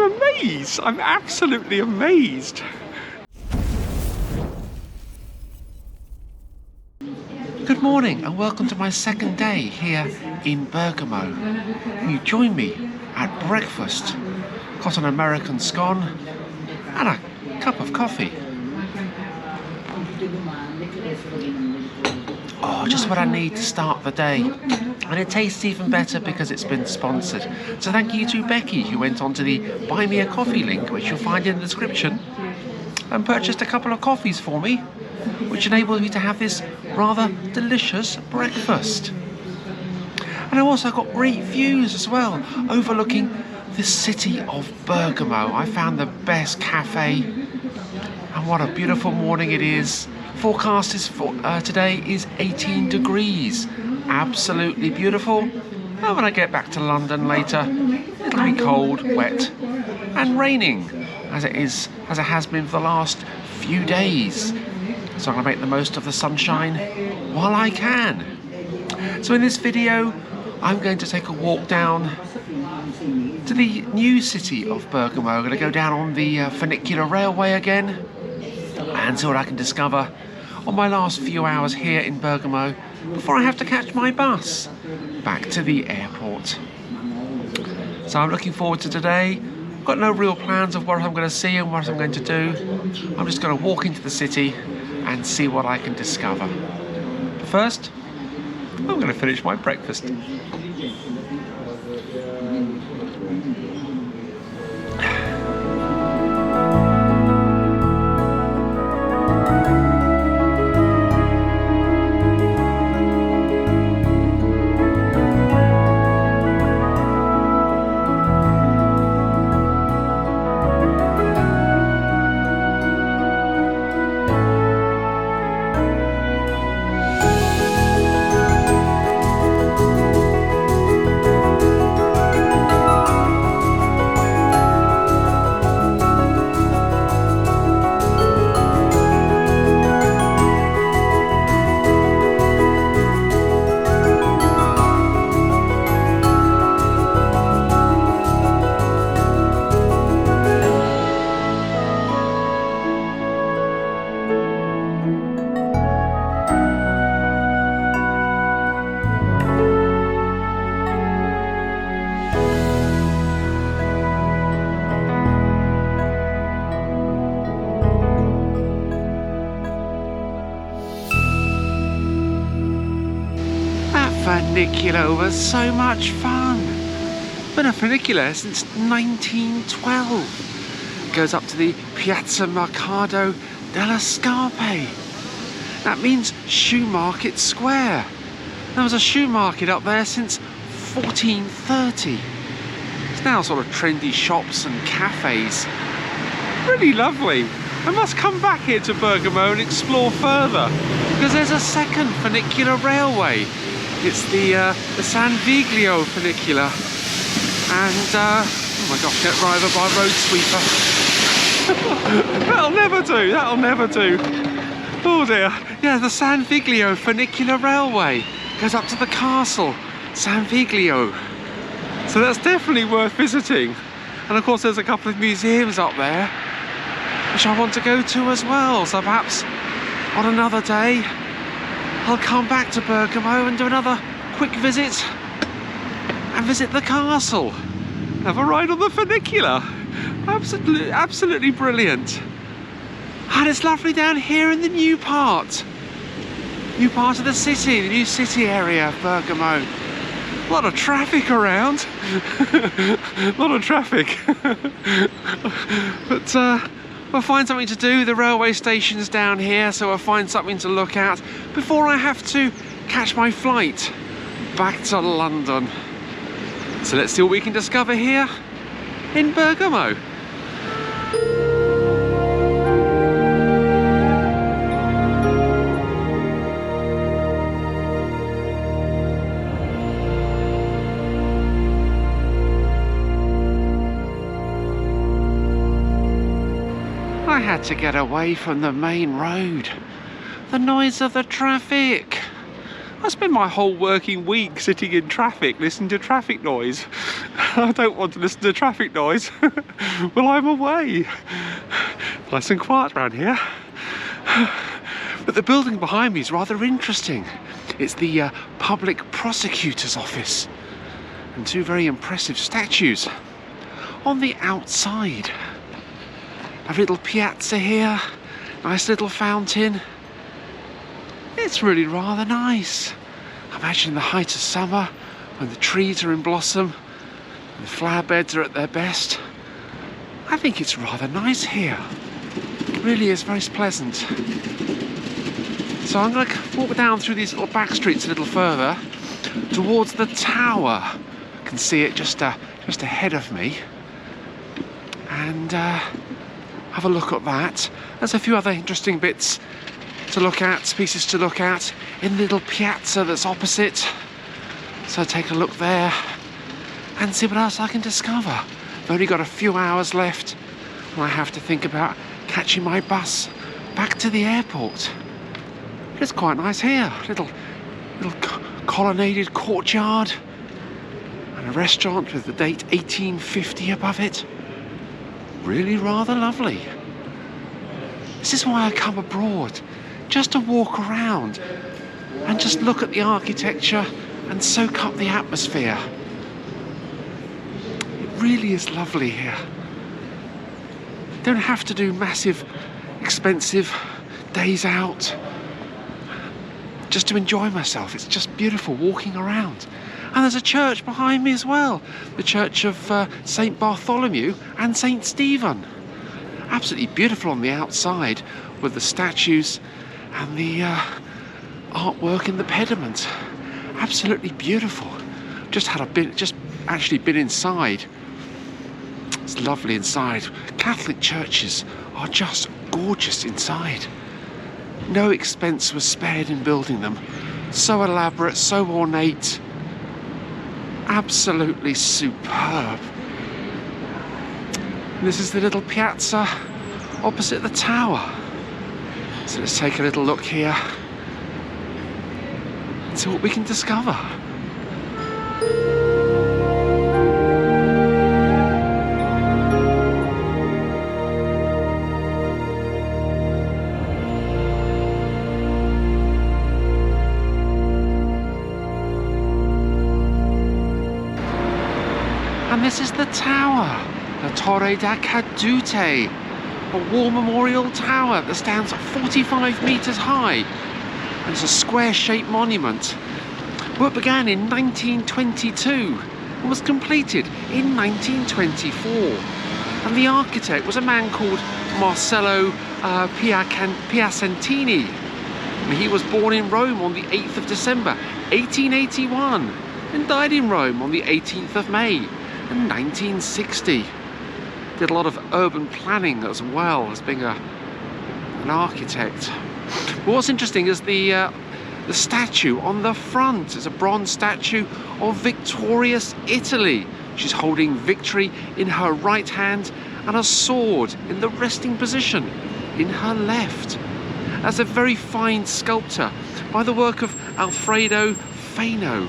amazed. I'm absolutely amazed. Good morning and welcome to my second day here in Bergamo. You join me at breakfast. Got an American scone and a cup of coffee. Oh, just what I need to start the day. And it tastes even better because it's been sponsored. So thank you to Becky, who went on to the Buy Me a Coffee link, which you'll find in the description, and purchased a couple of coffees for me, which enabled me to have this rather delicious breakfast. And I also got great views as well, overlooking the city of Bergamo. I found the best cafe, and what a beautiful morning it is. Forecast is for today is 18 degrees. Absolutely beautiful. And when I get back to London later, it'll be cold, wet, and raining, as it has been for the last few days. So I'm going to make the most of the sunshine while I can. So in this video, I'm going to take a walk down to the new city of Bergamo. I'm going to go down on the Funicular railway again and see what I can discover on my last few hours here in Bergamo before I have to catch my bus back to the airport. So I'm looking forward to today. I've got no real plans of what I'm going to see and what I'm going to do. I'm just going to walk into the city and see what I can discover. But first, I'm going to finish my breakfast. Funicular was so much fun. Been a funicular since 1912. Goes up to the Piazza Mercato della Scarpe. That means Shoe Market Square. There was a shoe market up there since 1430. It's now sort of trendy shops and cafes. Really lovely. I must come back here to Bergamo and explore further, because there's a second funicular railway. It's the San Viglio funicular, and oh my gosh, get run over by a road sweeper. That'll never do. That'll never do. Oh dear. Yeah, the San Viglio funicular railway goes up to the castle, San Viglio. So that's definitely worth visiting. And of course, there's a couple of museums up there which I want to go to as well. So perhaps on another day, I'll come back to Bergamo and do another quick visit and visit the castle. Have a ride on the funicular. Absolutely brilliant. And it's lovely down here in the new part of the city, the new city area of Bergamo. A lot of traffic around. A lot of traffic. But we'll find something to do. The railway station's down here, so we'll find something to look at before I have to catch my flight back to London. So let's see what we can discover here in Bergamo. I had to get away from the main road. The noise of the traffic. I spend my whole working week sitting in traffic listening to traffic noise. I don't want to listen to traffic noise. Well, I'm away. Nice and quiet around here. But the building behind me is rather interesting. It's the public prosecutor's office, and two very impressive statues on the outside. A little piazza here, nice little fountain. It's really rather nice. Imagine the height of summer when the trees are in blossom and the flower beds are at their best. I think it's rather nice here. It really is very pleasant. So I'm going to walk down through these little back streets a little further towards the tower. I can see it just ahead of me. And have a look at that. There's a few other interesting bits to look at, pieces to look at in the little piazza that's opposite. So take a look there and see what else I can discover. I've only got a few hours left and I have to think about catching my bus back to the airport. It's quite nice here. Little colonnaded courtyard and a restaurant with the date 1850 above it. Really rather lovely. This is why I come abroad, just to walk around and just look at the architecture and soak up the atmosphere. It really is lovely here. Don't have to do massive, expensive days out just to enjoy myself. It's just beautiful walking around. And there's a church behind me as well, the church of St. Bartholomew and St. Stephen. Absolutely beautiful on the outside with the statues and the artwork in the pediment. Absolutely beautiful. Just actually been inside. It's lovely inside. Catholic churches are just gorgeous inside. No expense was spared in building them. So elaborate, so ornate. Absolutely superb. And this is the little piazza opposite the tower. So let's take a little look here and see what we can discover. And this is the tower, the Torre da Caduti, a war memorial tower that stands 45 metres high, and it's a square-shaped monument. Work began in 1922 and was completed in 1924. And the architect was a man called Marcello Piacentini. He was born in Rome on the 8th of December 1881 and died in Rome on the 18th of May in 1960. Did a lot of urban planning as well as being an architect. But what's interesting is the statue on the front is a bronze statue of victorious Italy. She's holding victory in her right hand and a sword in the resting position in her left. That's a very fine sculpture by the work of Alfredo Fano.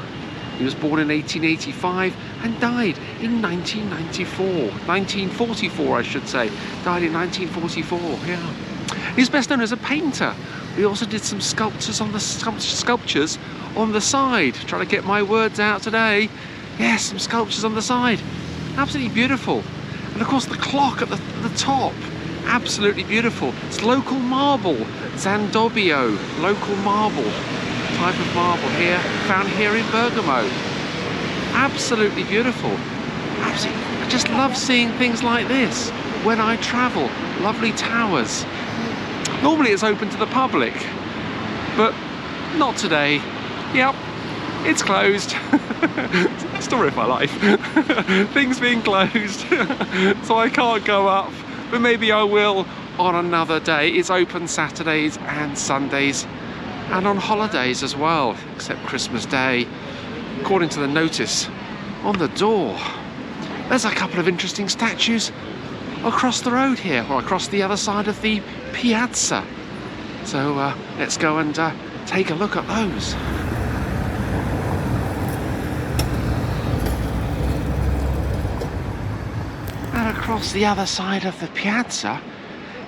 He was born in 1885 and died in 1944 I should say. Died in 1944, yeah. He's best known as a painter. He also did some sculptures on the side. Trying to get my words out today. Yes, some sculptures on the side. Absolutely beautiful. And of course the clock at the top. Absolutely beautiful. It's local marble. Zandobbio, local marble. Type of marble here, found here in Bergamo. Absolutely beautiful. Absolutely, I just love seeing things like this when I travel. Lovely towers. Normally it's open to the public, but not today. Yep, it's closed. Story of my life. Things being closed, so I can't go up, but maybe I will on another day. It's open Saturdays and Sundays, and on holidays as well, except Christmas Day, according to the notice on the door. There's a couple of interesting statues across the road here, or across the other side of the piazza. So let's go and take a look at those. across the other side of the piazza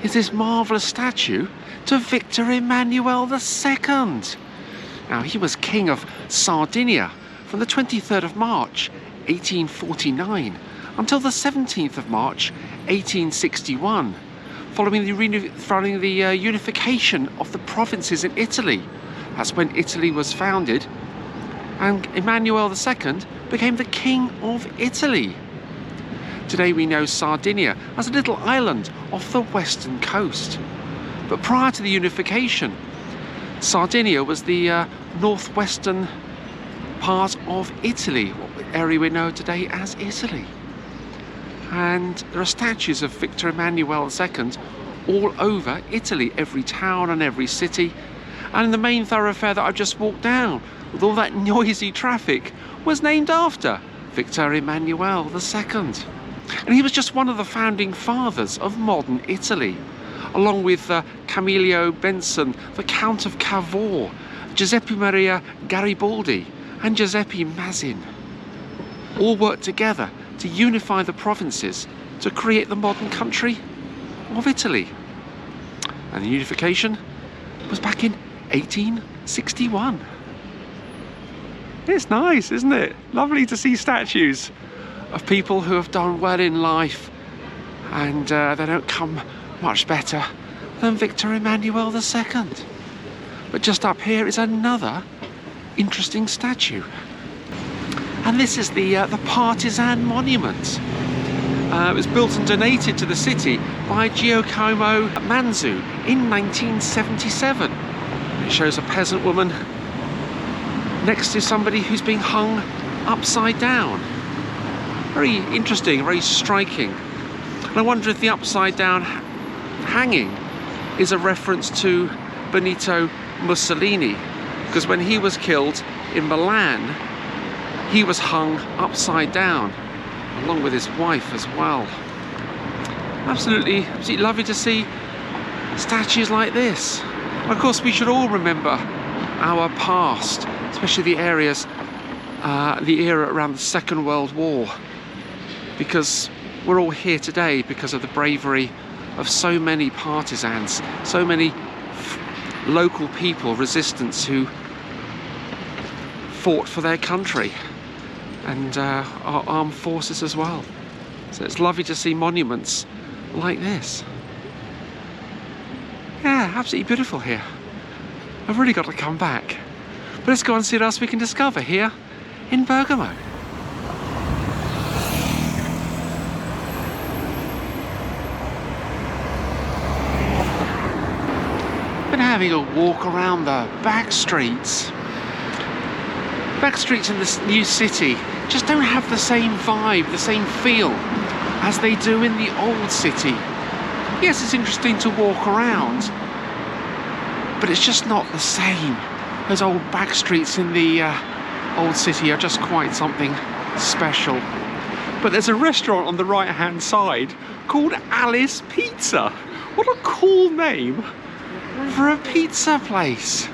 is this marvellous statue to Victor Emmanuel II. Now, he was King of Sardinia from the 23rd of March 1849 until the 17th of March 1861, following the unification of the provinces in Italy. That's when Italy was founded, and Emmanuel II became the King of Italy. Today we know Sardinia as a little island off the western coast. But prior to the unification, Sardinia was the northwestern part of Italy, the area we know today as Italy. And there are statues of Victor Emmanuel II all over Italy, every town and every city. And the main thoroughfare that I've just walked down, with all that noisy traffic, was named after Victor Emmanuel II. And he was just one of the founding fathers of modern Italy, along with Camillo Benson, the Count of Cavour, Giuseppe Maria Garibaldi and Giuseppe Mazzin. All worked together to unify the provinces to create the modern country of Italy. And the unification was back in 1861. It's nice, isn't it? Lovely to see statues of people who have done well in life, and they don't come much better than Victor Emmanuel II. But just up here is another interesting statue, and this is the Partisan Monument. It was built and donated to the city by Giacomo Manzu in 1977. It shows a peasant woman next to somebody who's being hung upside down. Very interesting, very striking. And I wonder if the upside down hanging is a reference to Benito Mussolini, because when he was killed in Milan, he was hung upside down, along with his wife as well. Absolutely lovely to see statues like this. And of course, we should all remember our past, especially the era around the Second World War, because we're all here today because of the bravery of so many partisans, so many local people, resistance, who fought for their country, and our armed forces as well. So it's lovely to see monuments like this. Yeah, absolutely beautiful here. I've really got to come back. But let's go and see what else we can discover here in Bergamo. Been having a walk around the back streets. Back streets in this new city just don't have the same vibe, the same feel as they do in the old city. Yes, it's interesting to walk around, but it's just not the same. Those old back streets in the old city are just quite something special. But there's a restaurant on the right hand side called Alice Pizza. What a cool name For a pizza place.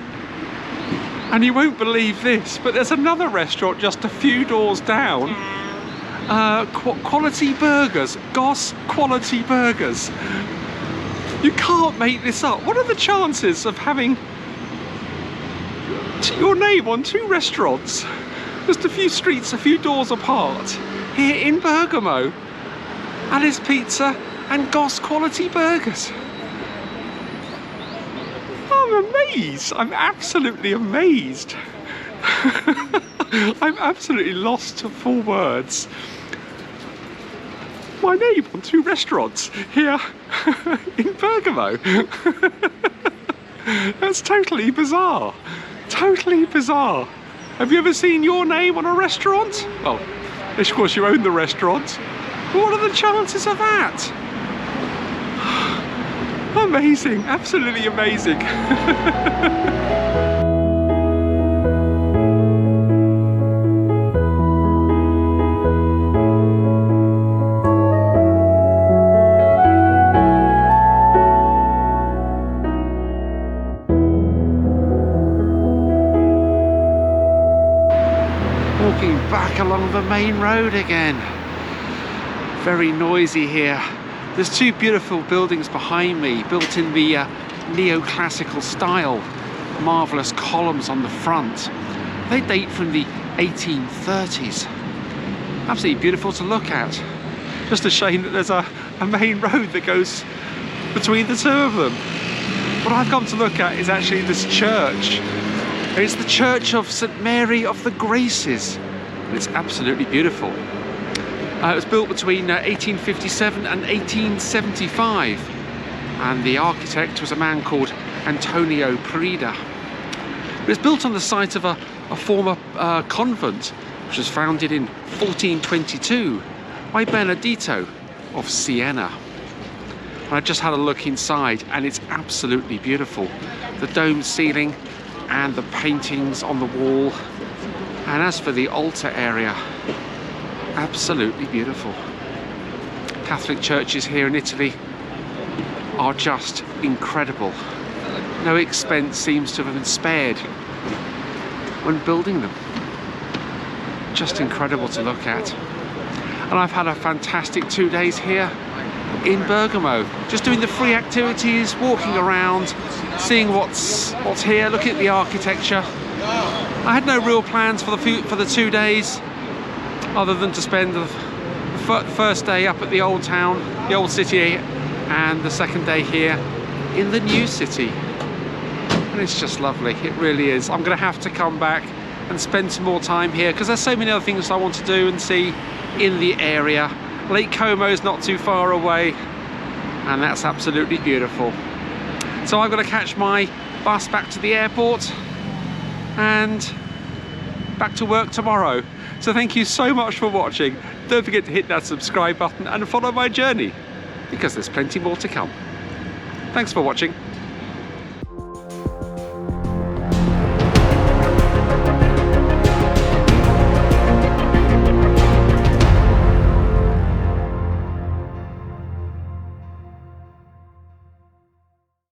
And you won't believe this, but there's another restaurant just a few doors down. Quality Burgers, Goss Quality Burgers. You can't make this up. What are the chances of having your name on two restaurants just a few streets, a few doors apart here in Bergamo? Alice Pizza and Goss Quality Burgers. I'm amazed. I'm absolutely amazed. I'm absolutely lost for words. My name on two restaurants here in Bergamo. That's totally bizarre. Totally bizarre. Have you ever seen your name on a restaurant? Well, of course you own the restaurant. But what are the chances of that? Amazing, absolutely amazing. Walking back along the main road again. Very noisy here. There's two beautiful buildings behind me, built in the neoclassical style. Marvellous columns on the front. They date from the 1830s. Absolutely beautiful to look at. Just a shame that there's a main road that goes between the two of them. What I've come to look at is actually this church. It's the Church of St Mary of the Graces. And it's absolutely beautiful. It was built between 1857 and 1875. And the architect was a man called Antonio Prida. It was built on the site of a former convent, which was founded in 1422 by Benedetto of Siena. And I just had a look inside and it's absolutely beautiful. The domed ceiling and the paintings on the wall. And as for the altar area, absolutely beautiful. Catholic churches here in Italy are just incredible. No expense seems to have been spared when building them. Just incredible to look at. And I've had a fantastic 2 days here in Bergamo, just doing the free activities, walking around, seeing what's here, looking at the architecture. I had no real plans for the 2 days, other than to spend the first day up at the old town, the old city, and the second day here in the new city. And it's just lovely, it really is. I'm going to have to come back and spend some more time here because there's so many other things I want to do and see in the area. Lake Como is not too far away and that's absolutely beautiful. So I've got to catch my bus back to the airport and back to work tomorrow. So thank you so much for watching. Don't forget to hit that subscribe button and follow my journey because there's plenty more to come. Thanks for watching.